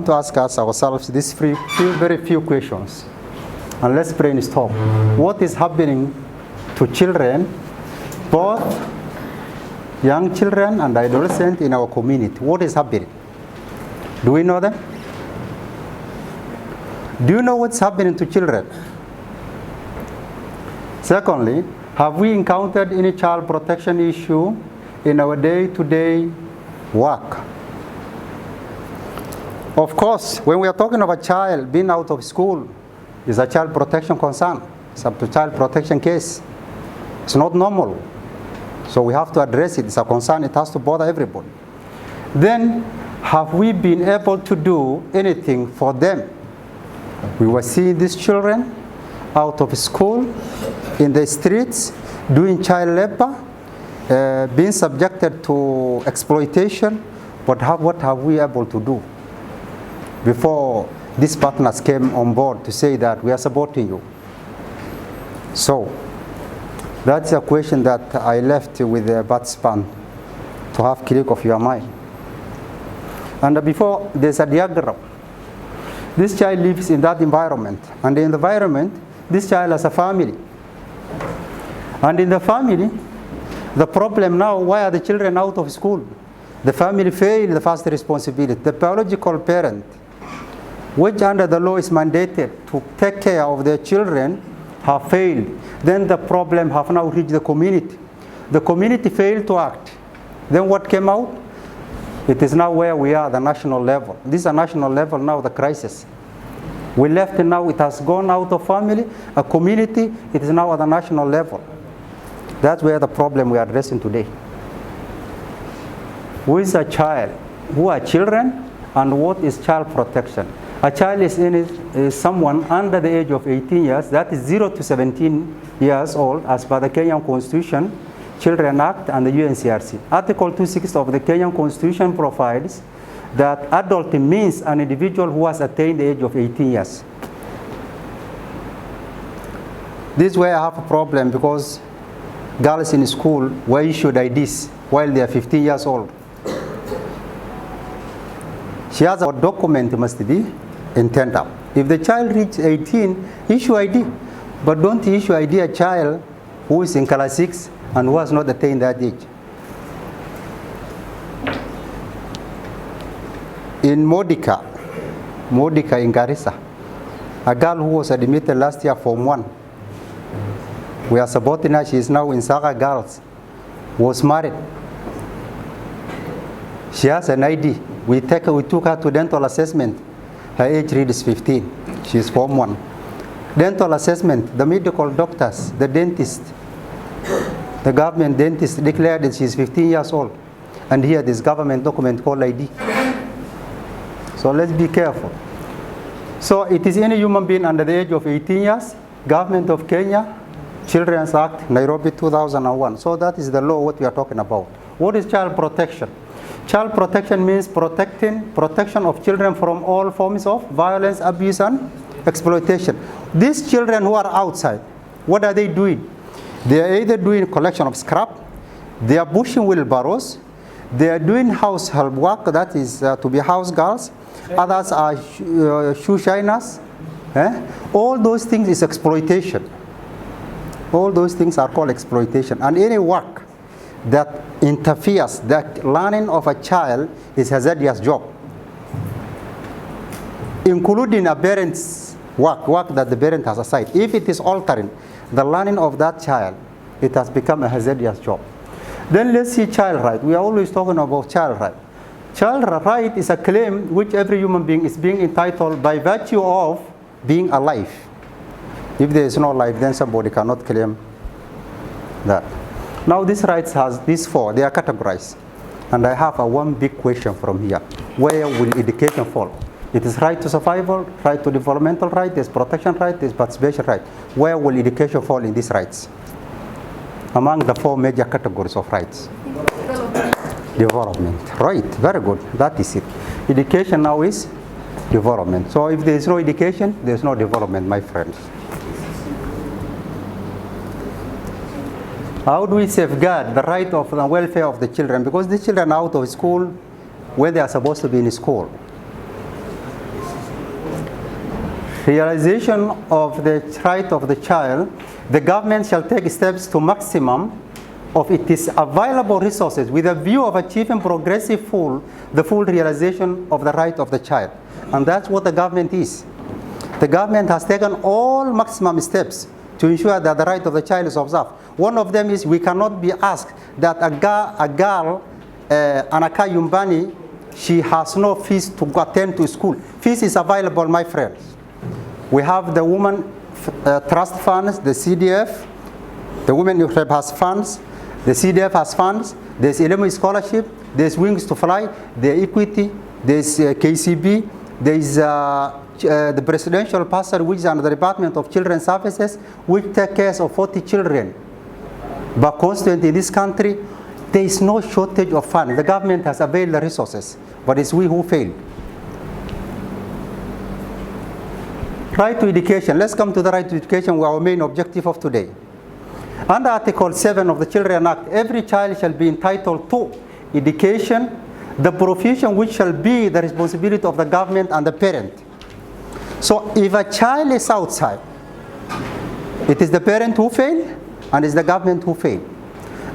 To ask us ourselves these very few questions, and let's brainstorm. What is happening to children, both young children and adolescents in our community? What is happening? Do we know them? Do you know what's happening to children? Secondly, have we encountered any child protection issue in our day-to-day work? Of course, when we are talking of a child being out of school, it's a child protection concern. It's a child protection case. It's not normal. So we have to address it. It's a concern. It has to bother everybody. Then, have we been able to do anything for them? We were seeing these children out of school, in the streets, doing child labor, being subjected to exploitation. But what have we able to do? Before these partners came on board to say that we are supporting you. So that's a question that I left with the participant to have click of your mind. And before, there's a diagram. This child lives in that environment, and in the environment, this child has a family. And in the family, the problem now, why are the children out of school? The family failed the first responsibility. The biological parent, which under the law is mandated to take care of their children, have failed. Then the problem have now reached the community. The community failed to act. Then what came out? It is now where we are, the national level. This is a national level now, the crisis. We left it now, it has gone out of family, a community, it is now at the national level. That's where the problem we are addressing today. Who is a child? Who are children? And what is child protection? A child is someone under the age of 18 years, that is 0 to 17 years old, as per the Kenyan Constitution, Children Act, and the UNCRC. Article 26 of the Kenyan Constitution provides that adult means an individual who has attained the age of 18 years. This is where I have a problem, because girls in school were issued IDs while they are 15 years old. She has a document must be intended. If the child reaches 18, issue ID. But don't issue ID a child who is in class 6 and who has not attained that age. In Madaxa in Garissa, a girl who was admitted last year Form 1, we are supporting her, she is now in Saga Girls, was married. She has an ID. We took her to dental assessment. Her age read is 15. She is Form 1. Dental assessment, the medical doctors, the dentist, the government dentist declared that she is 15 years old. And here this government document called ID. So let's be careful. So it is any human being under the age of 18 years, Government of Kenya, Children's Act, Nairobi 2001. So that is the law what we are talking about. What is child protection? Child protection means protection of children from all forms of violence, abuse, and exploitation. These children who are outside, what are they doing? They are either doing collection of scrap, they are bushing wheelbarrows, they are doing household work, that is to be house girls, others are shoe shiners. All those things is exploitation. All those things are called exploitation. And any work that interferes, that learning of a child is a hazardous job, including a parent's work that the parent has assigned. If it is altering the learning of that child, it has become a hazardous job. Then let's see child right. We are always talking about child right. Child right is a claim which every human being is being entitled by virtue of being alive. If there is no life, then somebody cannot claim that. Now these rights has these four, they are categorized. And I have one big question from here. Where will education fall? It is right to survival, right to developmental right, there's protection right, there's participation right. Where will education fall in these rights? Among the four major categories of rights. Development. Right, very good, that is it. Education now is development. So if there is no education, there is no development, my friends. How do we safeguard the right of the welfare of the children? Because the children are out of school when they are supposed to be in school. realization of the right of the child, the government shall take steps to maximum of its available resources with a view of achieving the full realization of the right of the child. And that's what the government is. The government has taken all maximum steps to ensure that the right of the child is observed. One of them is we cannot be asked that a girl, Anaka Yumbani, she has no fees to attend to school. Fees is available, my friends. We have the women trust funds, the CDF, the women has funds, the CDF has funds, there's Elemu scholarship, there's Wings to Fly, the Equity, there's KCB, there's the presidential pastor, which is under the Department of Children's Services, which takes care of 40 children. But constantly in this country, there is no shortage of funds. The government has availed the resources, but it's we who failed. Right to education. Let's come to the right to education, our main objective of today. Under Article 7 of the Children Act, every child shall be entitled to education, the provision which shall be the responsibility of the government and the parent. So if a child is outside, it is the parent who failed and it's the government who failed.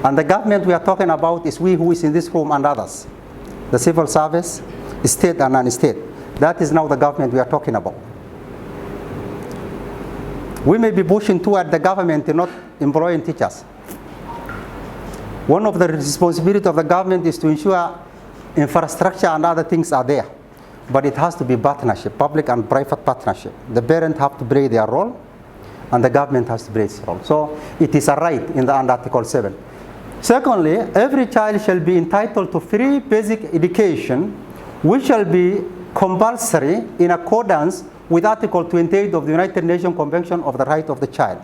And the government we are talking about is we who is in this room and others. The civil service, state and non-state. That is now the government we are talking about. We may be pushing toward the government in not employing teachers. One of the responsibilities of the government is to ensure infrastructure and other things are there. But it has to be partnership, public and private partnership. The parents have to play their role and the government has to play its role. So it is a right in the under Article 7. Secondly, every child shall be entitled to free basic education, which shall be compulsory in accordance with Article 28 of the United Nations Convention of the Right of the Child.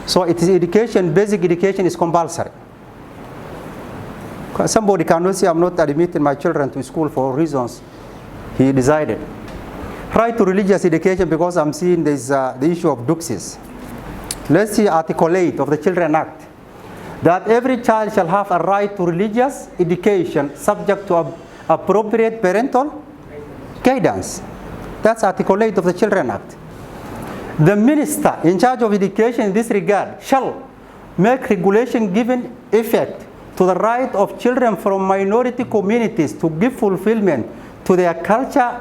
So it is education, basic education is compulsory. Somebody cannot say I'm not admitting my children to school for reasons he decided. Right to religious education, because I'm seeing there's the issue of duxes. Let's see Article 8 of the Children Act. That every child shall have a right to religious education subject to appropriate parental guidance. That's Article 8 of the Children Act. The minister in charge of education in this regard shall make regulation giving effect to the right of children from minority communities to give fulfillment to their culture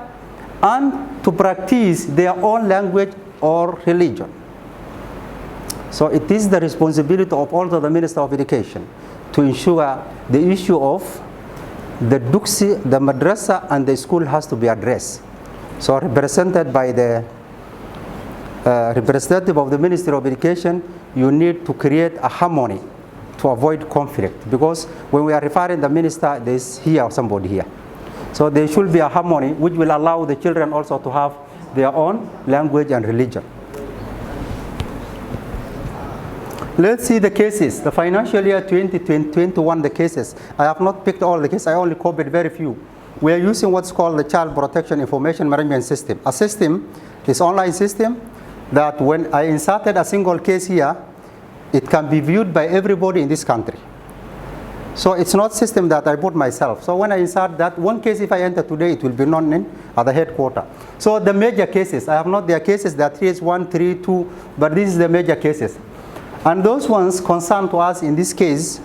and to practice their own language or religion. So it is the responsibility of also the Minister of Education to ensure the issue of the duxi, the madrasa and the school has to be addressed. So represented by the representative of the Ministry of Education, you need to create a harmony to avoid conflict, because when we are referring the minister, there is here or somebody here. So there should be a harmony which will allow the children also to have their own language and religion. Let's see the cases. The financial year 2021, the cases. I have not picked all the cases, I only copied very few. We are using what's called the Child Protection Information Management System. A system is an online system that when I inserted a single case here, it can be viewed by everybody in this country. So it's not a system that I put myself. So when I insert that one case, if I enter today, it will be known at the headquarters. So the major cases, I have not their cases that 3 is 1, 3, 2, but this is the major cases. And those ones concerned to us in this case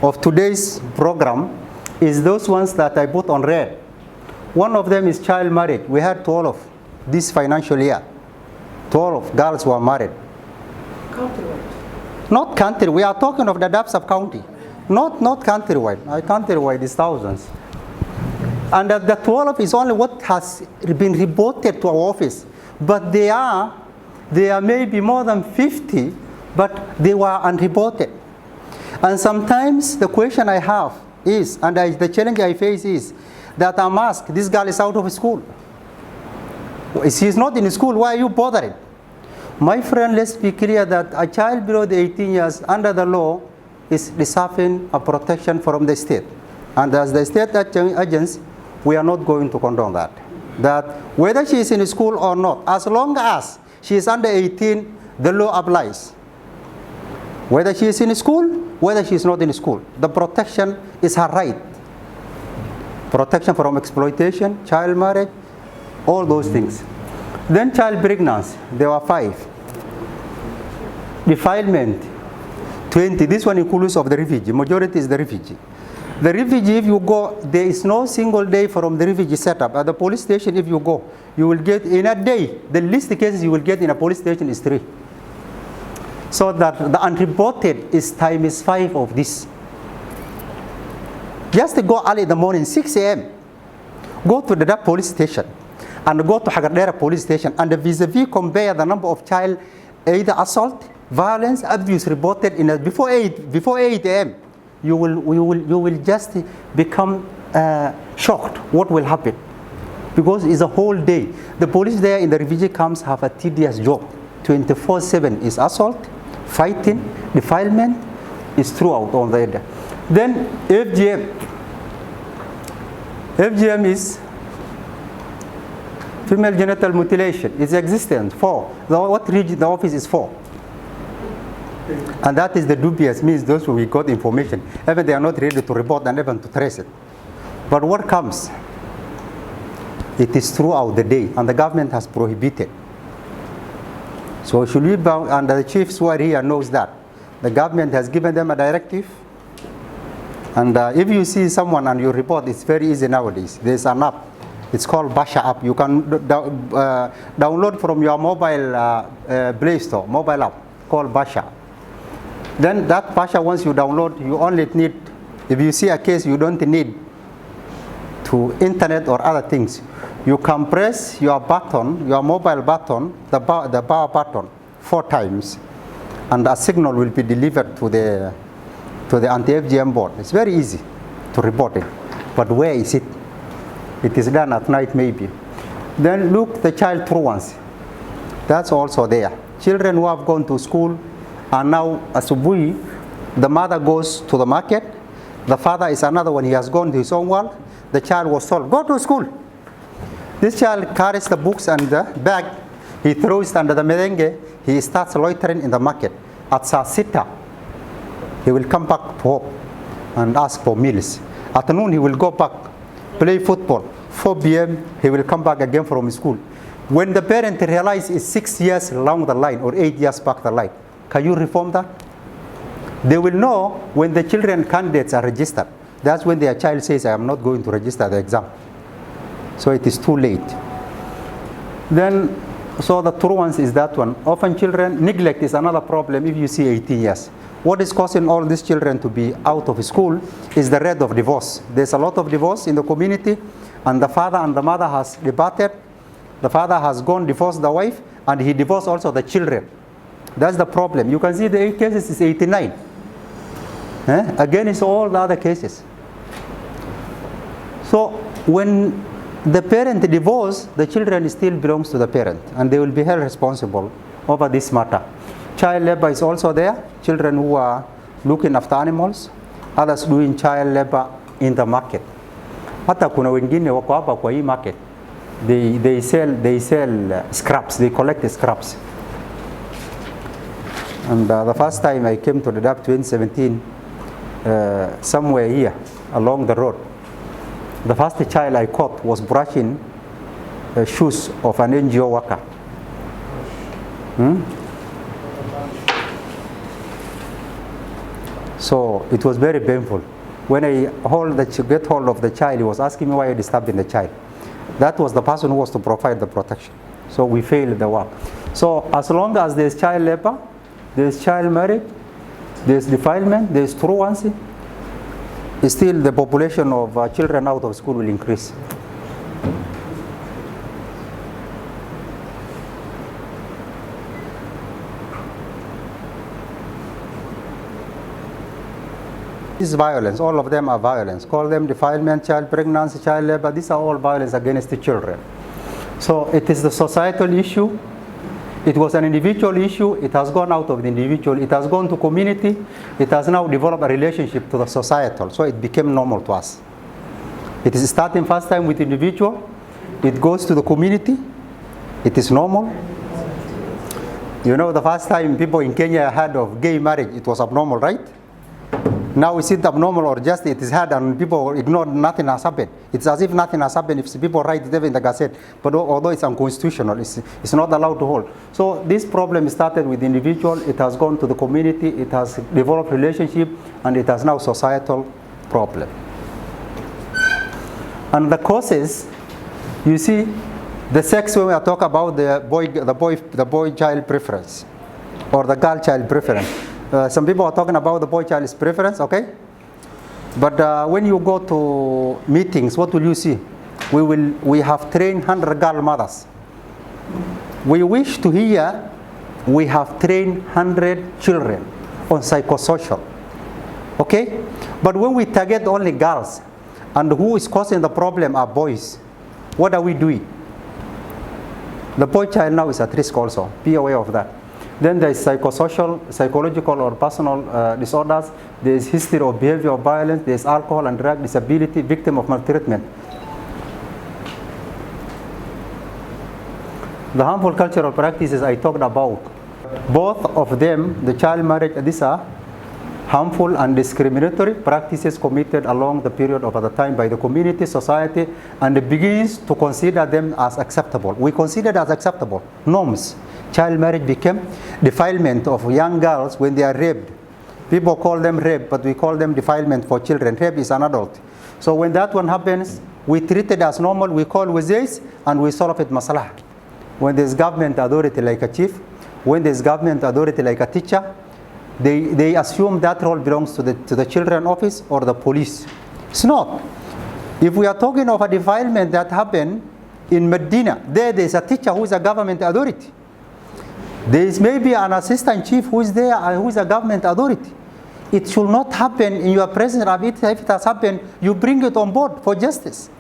of today's program is those ones that I put on red. One of them is child marriage. We had 12 of this financial year. 12 girls were married. Countrywide. Not country, we are talking of the Dadaab sub-county. Not countrywide. Countrywide is thousands. And the 12 is only what has been reported to our office. But there may be more than 50, but they were unreported. And sometimes the question I have is, and the challenge I face is, that I'm asked, this girl is out of school. She's not in school, why are you bothering? My friend, let's be clear that a child below the 18 years under the law is receiving a protection from the state. And as the state agents, we are not going to condone that. That whether she is in school or not, as long as she is under 18, the law applies. Whether she is in school, whether she is not in school, the protection is her right. Protection from exploitation, child marriage, all those things. Then child pregnancy, there were 5. Defilement, 20. This one includes of the refugee. Majority is the refugee. The refugee, if you go, there is no single day from the refugee setup. At the police station, if you go, you will get in a day, the least cases you will get in a police station is 3. So that the unreported is times 5 of this. Just to go early in the morning, 6 a.m., go to the Dadaab police station and go to Hagadera police station and vis-a-vis compare the number of child either assault, violence, abuse reported in before 8 a.m. You will just become shocked what will happen, because it's a whole day. The police there in the refugee camps have a tedious job. 24/7 is assault, fighting, defilement is throughout all the area. Then FGM is female genital mutilation. It's existent. 4. What region the office is 4. And that is the dubious, means those who we got information, even they are not ready to report and even to trace it. But what comes? It is throughout the day, and the government has prohibited. So should we bound, and the chiefs who are here knows that. The government has given them a directive. And if you see someone and you report, it's very easy nowadays. There's an app. It's called Basha app. You can download from your mobile Play Store, mobile app called Basha. Then that Basha, once you download, you only need, if you see a case, you don't need to internet or other things. You can press your button, your mobile button, the power button 4 times, and a signal will be delivered to the anti-FGM board. It's very easy to report it. But where is it? It is done at night maybe. Then look, the child truancy. That's also there. Children who have gone to school are now, asubuhi, the mother goes to the market, the father is another one, he has gone to his own world, the child was told, go to school. This child carries the books and the bag, he throws it under the merengue, he starts loitering in the market. At Sasita, he will come back to home and ask for meals. At noon, he will go back, play football. 4 p.m., he will come back again from school. When the parent realizes it's 6 years along the line or 8 years back the line, can you reform that? They will know when the children candidates are registered. That's when their child says, I am not going to register the exam. So it is too late. Then, so the truance is that one. Often children, neglect is another problem if you see 18 years. What is causing all these children to be out of school is the rate of divorce. There's a lot of divorce in the community, and the father and the mother has departed. The father has gone, divorced the wife, and he divorced also the children. That's the problem. You can see the 8 cases is 89. Again, it's all the other cases. So when the parent divorces, the children still belongs to the parent, and they will be held responsible over this matter. Child labor is also there. Children who are looking after animals, others doing child labor in the market. Hata kuna wengine wako hapa kwa hii market. They sell scraps. They collect scraps. And the first time I came to Dadaab 2017, somewhere here along the road, the first child I caught was brushing shoes of an NGO worker. So it was very painful. When I get hold of the child, he was asking me why I disturbing the child. That was the person who was to provide the protection. So we failed the work. So as long as there's child labor, there's child marriage, there's defilement, there's truancy, still the population of children out of school will increase. This is violence. All of them are violence. Call them defilement, child pregnancy, child labor. These are all violence against the children. So it is the societal issue. It was an individual issue. It has gone out of the individual. It has gone to community. It has now developed a relationship to the societal. So it became normal to us. It is starting first time with individual. It goes to the community. It is normal. You know, the first time people in Kenya heard of gay marriage, it was abnormal, right? Now is it abnormal or just it is hard and people ignore nothing has happened? It's as if nothing has happened if people write it in the Gazette, but although it's unconstitutional, it's not allowed to hold. So this problem started with the individual, it has gone to the community, it has developed relationship, and it has now societal problem. And the causes, you see, the sex when we are talking about the boy child preference or the girl child preference. Some people are talking about the boy child's preference, okay? But when you go to meetings, what will you see? We have trained 100 girl mothers. We wish to hear we have trained 100 children on psychosocial, okay? But when we target only girls and who is causing the problem are boys, what are we doing? The boy child now is at risk also. Be aware of that. Then there is psychosocial, psychological or personal disorders. There is history of behavioral violence. There is alcohol and drug disability, victim of maltreatment. The harmful cultural practices I talked about, both of them, the child marriage, these are harmful and discriminatory practices committed along the period of the time by the community, society, and it begins to consider them as acceptable. We consider it as acceptable norms. Child marriage became defilement of young girls when they are raped. People call them rape, but we call them defilement for children. Rape is an adult. So when that one happens, we treat it as normal, we call with this, and we solve it masalah. When there's government authority like a chief, when there's government authority like a teacher, they assume that role belongs to the children office or the police. It's not. If we are talking of a defilement that happened in Medina, there's a teacher who is a government authority. There is maybe an assistant chief who is there, who is a government authority. It should not happen in your presence. If it has happened, you bring it on board for justice.